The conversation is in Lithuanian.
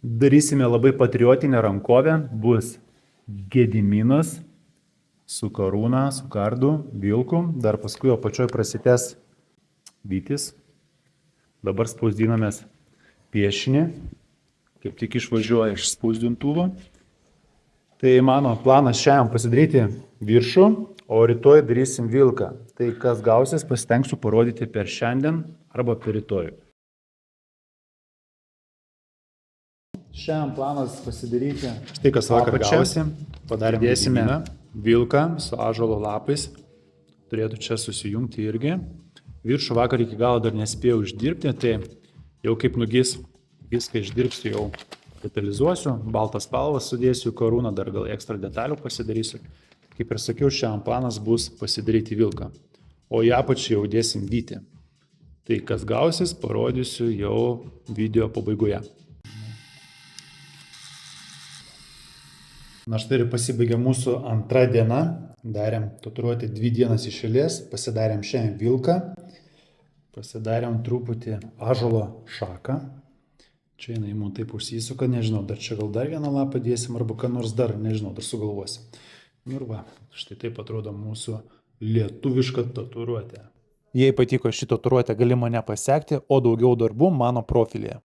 Darysime labai patriotinę rankovę. Bus Gediminas su karūna, su kardu, vilku. Dar paskui apačioj prasitęs vytis. Dabar spausdinamės piešinį. Kaip tik išvažiuoja iš spausdintuvo. Tai mano planas šiandien pasidaryti viršų, o rytoj darysim vilką. Tai kas gausis, pasitengsiu parodyti per šiandien arba per rytoj. Šiandien planas pasidaryti štai kas vakar gausi. Dėsime vilką su ąžuolo lapais. Turėtų čia susijungti irgi. Viršų vakar iki galo dar nespėjau išdirbti, tai jau kaip nugis viską išdirbsiu, jau detalizuosiu. Baltą spalvą sudėsiu karūną, dar gal ekstra detalių pasidarysiu. Kaip ir sakiau, šiandien planas bus pasidaryti vilką. O į apačią jau dėsim vytį. Tai kas gausis, parodysiu jau video pabaigoje. Na štai ir pasibaigė mūsų antra diena. Darėm tatuiruotę 2 dienas iš eilės. Pasidarėm šiandien vilką. Pasidarėm truputį ąžuolo šaką. Čia jinai mums taip užsisuka, nežinau, dar čia gal dar vieną lapą dėsim arba ką nors dar, nežinau, dar sugalvosim. Ir va, štai taip atrodo mūsų lietuviška tatuiruotė. Jei patiko ši tatuiruotė, gali mane pasekti, o daugiau darbų mano profilyje.